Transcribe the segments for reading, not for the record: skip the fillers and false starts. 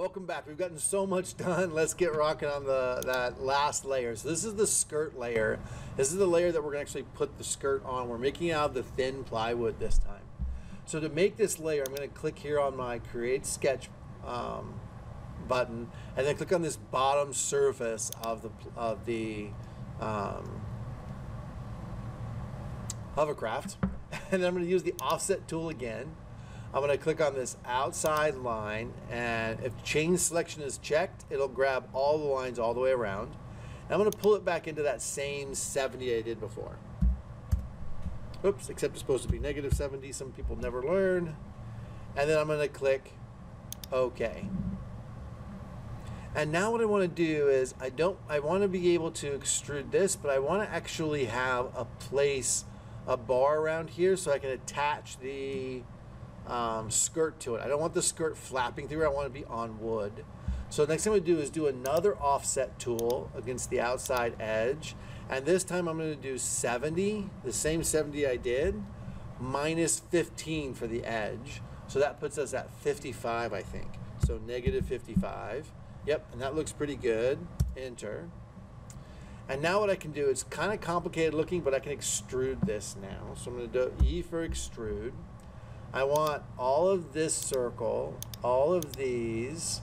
Welcome back. We've gotten so much done. Let's get rocking on that last layer. So this is the skirt layer. This is the layer that we're going to actually put the skirt on. We're making it out of the thin plywood this time. So to make this layer, I'm going to click here on my Create Sketch button, and then click on this bottom surface of the Hovercraft. And then I'm going to use the Offset tool again. I'm going to click on this outside line, and if chain selection is checked, it'll grab all the lines all the way around. And I'm going to pull it back into that same 70 I did before. Oops, except it's supposed to be negative 70. Some people never learn. And then I'm going to click OK. And now what I want to do is I want to be able to extrude this, but I want to actually have a bar around here so I can attach the skirt to it. I don't want the skirt flapping through. I want to be on wood. So next thing I'm going to do is do another offset tool against the outside edge, and this time I'm going to do 70, the same 70 I did, minus 15 for the edge. So that puts us at 55, I think. So negative 55. Yep, and that looks pretty good. Enter. And now what I can do, it's kind of complicated looking, but I can extrude this now. So I'm going to do E for extrude. I want all of this circle, all of these,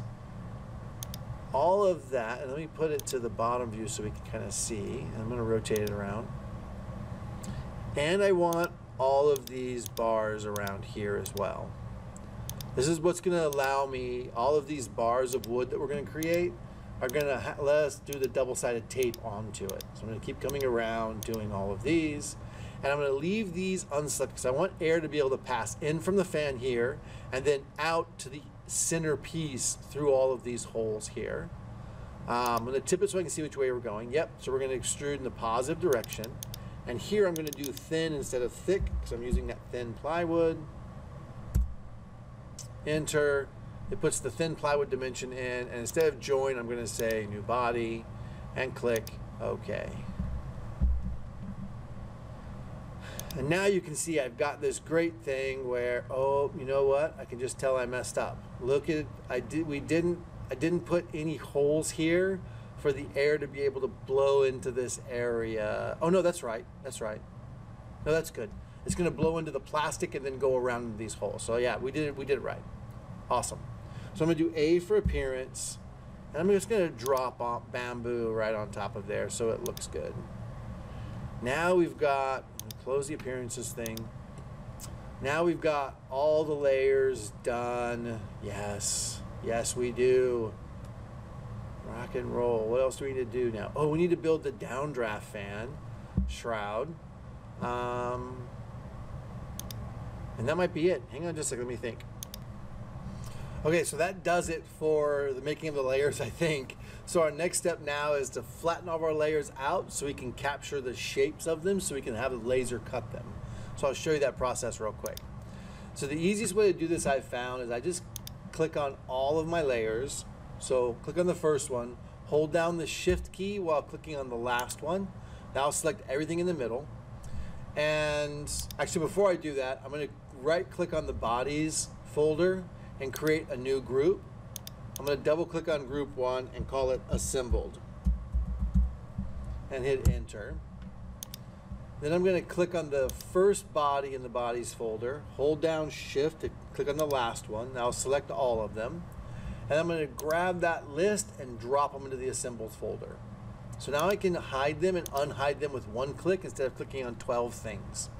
all of that, and let me put it to the bottom view so we can kind of see. And I'm going to rotate it around. And I want all of these bars around here as well. This is what's going to allow me, all of these bars of wood that we're going to create are going to let us do the double-sided tape onto it. So I'm going to keep coming around doing all of these. And I'm going to leave these unselected because I want air to be able to pass in from the fan here and then out to the center piece through all of these holes here. I'm going to tip it so I can see which way we're going. Yep, so we're going to extrude in the positive direction. And here I'm going to do thin instead of thick because I'm using that thin plywood. Enter. It puts the thin plywood dimension in, and instead of join, I'm going to say new body and click OK. And now you can see I've got this great thing where, oh, you know what? I can just tell I messed up. Look at, I didn't put any holes here for the air to be able to blow into this area. Oh no, that's right. That's right. No, that's good. It's going to blow into the plastic and then go around these holes. So yeah, we did it right. Awesome. So I'm going to do A for appearance, and I'm just going to drop off bamboo right on top of there so it looks good. Now we've got, close the appearances thing. Now we've got all the layers done. Yes, yes we do. Rock and roll. What else do we need to do now? Oh, we need to build the downdraft fan shroud. And that might be it. Hang on just a second, let me think. Okay, so that does it for the making of the layers, I think. So our next step now is to flatten all of our layers out so we can capture the shapes of them so we can have the laser cut them. So I'll show you that process real quick. So the easiest way to do this I've found is I just click on all of my layers. So click on the first one, hold down the shift key while clicking on the last one. Now I'll select everything in the middle. And actually before I do that, I'm going to right click on the bodies folder and create a new group. I'm going to double click on group 1 and call it assembled and hit enter. Then I'm going to click on the first body in the bodies folder, hold down shift to click on the last one. Now I'll select all of them, and I'm going to grab that list and drop them into the assembled folder. So now I can hide them and unhide them with one click instead of clicking on 12 things.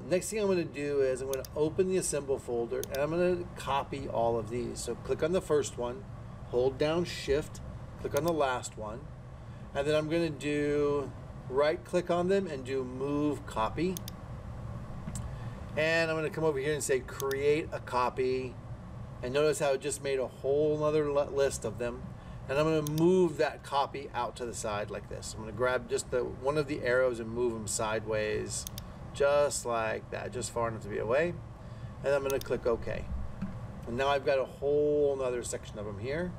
Next thing I'm going to do is I'm going to open the assemble folder and I'm going to copy all of these. So click on the first one, hold down shift, click on the last one, and then I'm going to do right click on them and do move copy. And I'm going to come over here and say create a copy, and notice how it just made a whole other list of them. And I'm going to move that copy out to the side like this. I'm going to grab just one of the arrows and move them sideways just like that, just far enough to be away. And I'm going to click OK. And now I've got a whole other section of them here.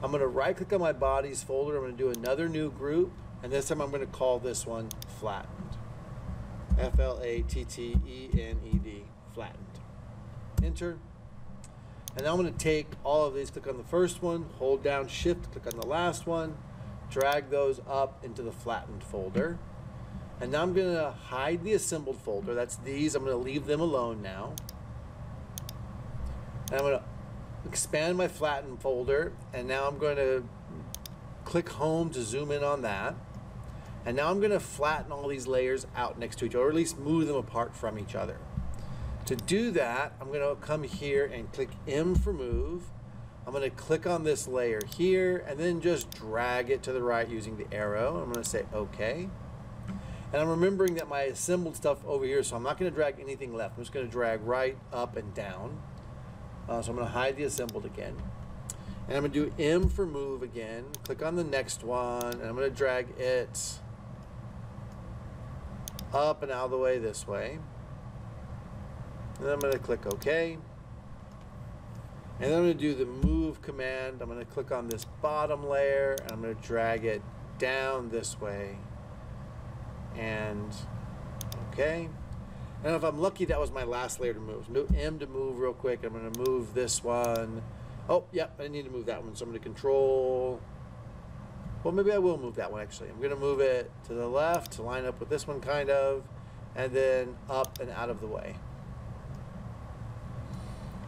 I'm going to right click on my bodies folder. I'm going to do another new group, and this time I'm going to call this one flattened. F-L-A-T-T-E-N-E-D, flattened. Enter. And now I'm going to take all of these, click on the first one, hold down shift, click on the last one, drag those up into the flattened folder. And now I'm going to hide the assembled folder. That's these. I'm going to leave them alone now. And I'm going to expand my flattened folder. And now I'm going to click home to zoom in on that. And now I'm going to flatten all these layers out next to each other, or at least move them apart from each other. To do that, I'm going to come here and click M for move. I'm going to click on this layer here and then just drag it to the right using the arrow. I'm going to say OK. And I'm remembering that my assembled stuff over here, so I'm not going to drag anything left. I'm just going to drag right, up, and down. So I'm going to hide the assembled again. And I'm going to do M for move again. Click on the next one, and I'm going to drag it up and out of the way this way. And then I'm going to click OK. And then I'm going to do the move command. I'm going to click on this bottom layer and I'm going to drag it down this way. And OK. And if I'm lucky, that was my last layer to move. So M to move real quick. I'm going to move this one. Oh, yep, I need to move that one. So I'm going to control. Well, maybe I will move that one actually. I'm going to move it to the left to line up with this one kind of. And then up and out of the way.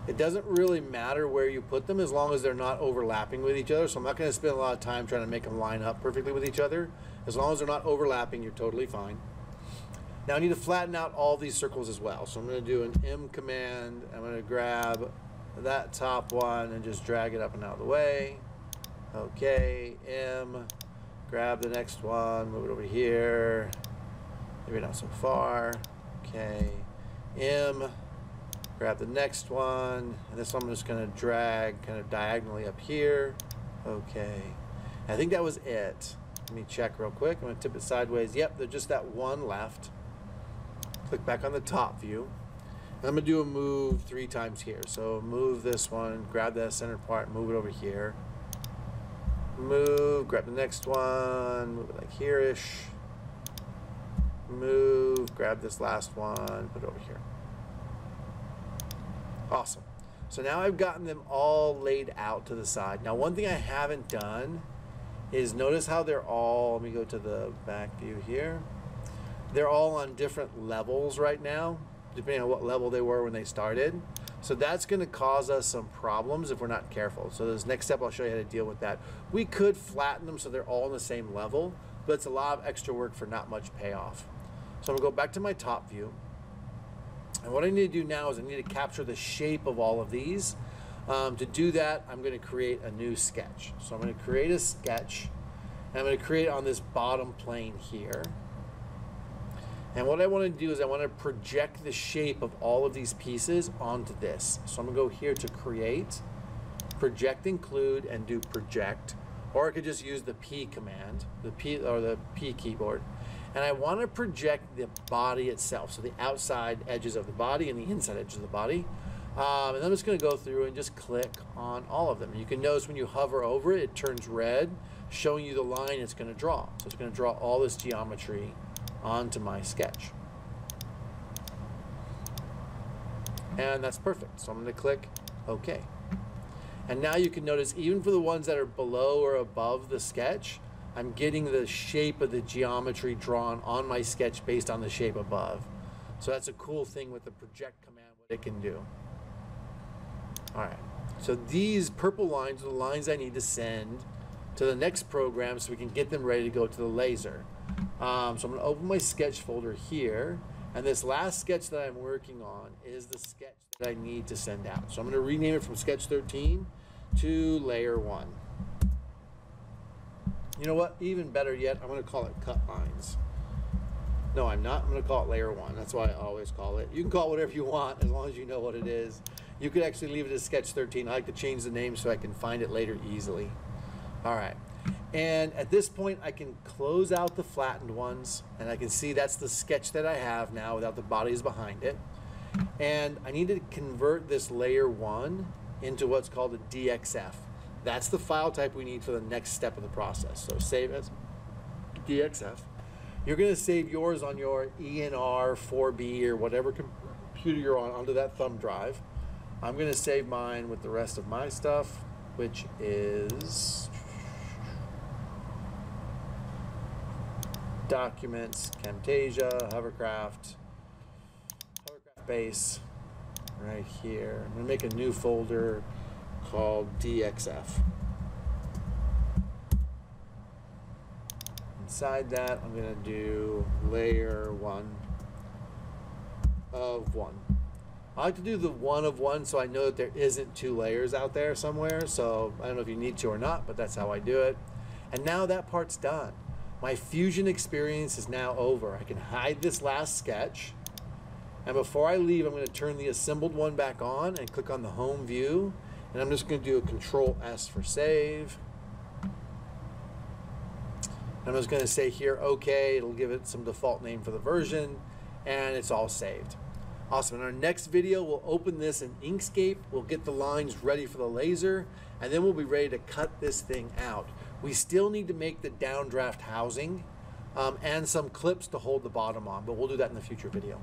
It doesn't really matter where you put them as long as they're not overlapping with each other. So I'm not going to spend a lot of time trying to make them line up perfectly with each other. As long as they're not overlapping, you're totally fine. Now I need to flatten out all these circles as well. So I'm going to do an M command. I'm going to grab that top one and just drag it up and out of the way. Okay, M. Grab the next one, move it over here. Maybe not so far. Okay, M. Grab the next one, and this one I'm just going to drag kind of diagonally up here. Okay, I think that was it. Let me check real quick. I'm going to tip it sideways. Yep, there's just that one left. Click back on the top view. And I'm going to do a move 3 times here. So move this one, grab that center part, move it over here. Move, grab the next one, move it like here-ish. Move, grab this last one, put it over here. Awesome. So now I've gotten them all laid out to the side. Now one thing I haven't done is notice how they're all, let me go to the back view here. They're all on different levels right now, depending on what level they were when they started. So that's going to cause us some problems if we're not careful. So this next step, I'll show you how to deal with that. We could flatten them so they're all on the same level, but it's a lot of extra work for not much payoff. So I'm going to go back to my top view. And what I need to do now is I need to capture the shape of all of these. To do that, I'm going to create a new sketch. So I'm going to create a sketch, and I'm going to create it on this bottom plane here. And what I want to do is I want to project the shape of all of these pieces onto this. So I'm going to go here to create, project include, and do project. Or I could just use the P command, the P keyboard. And I want to project the body itself, so the outside edges of the body and the inside edges of the body. And I'm just going to go through and just click on all of them. You can notice when you hover over it, it turns red, showing you the line it's going to draw. So it's going to draw all this geometry onto my sketch. And that's perfect. So I'm going to click OK. And now you can notice even for the ones that are below or above the sketch, I'm getting the shape of the geometry drawn on my sketch based on the shape above. So that's a cool thing with the project command, what it can do. All right, so these purple lines are the lines I need to send to the next program so we can get them ready to go to the laser. So I'm going to open my sketch folder here, and this last sketch that I'm working on is the sketch that I need to send out. So I'm going to rename it from sketch 13 to layer 1. You know what? Even better yet, I'm going to call it cut lines. No, I'm not. I'm going to call it layer 1. That's why I always call it. You can call it whatever you want as long as you know what it is. You could actually leave it as sketch 13. I like to change the name so I can find it later easily. All right. And at this point, I can close out the flattened ones, and I can see that's the sketch that I have now without the bodies behind it. And I need to convert this layer 1 into what's called a DXF. That's the file type we need for the next step of the process. So save as DXF. You're going to save yours on your ENR 4B or whatever computer you're on onto that thumb drive. I'm going to save mine with the rest of my stuff, which is Documents, Camtasia, Hovercraft base right here. I'm going to make a new folder called DXF. Inside that, I'm going to do layer 1 of 1. I like to do the 1 of 1 so I know that there isn't 2 layers out there somewhere. So I don't know if you need to or not, but that's how I do it. And now that part's done. My Fusion experience is now over. I can hide this last sketch. And before I leave, I'm going to turn the assembled one back on and click on the home view. And I'm just going to do a Control S for save. I'm just going to say here, OK. It'll give it some default name for the version. And it's all saved. Awesome. In our next video, we'll open this in Inkscape. We'll get the lines ready for the laser. And then we'll be ready to cut this thing out. We still need to make the downdraft housing and some clips to hold the bottom on. But we'll do that in the future video.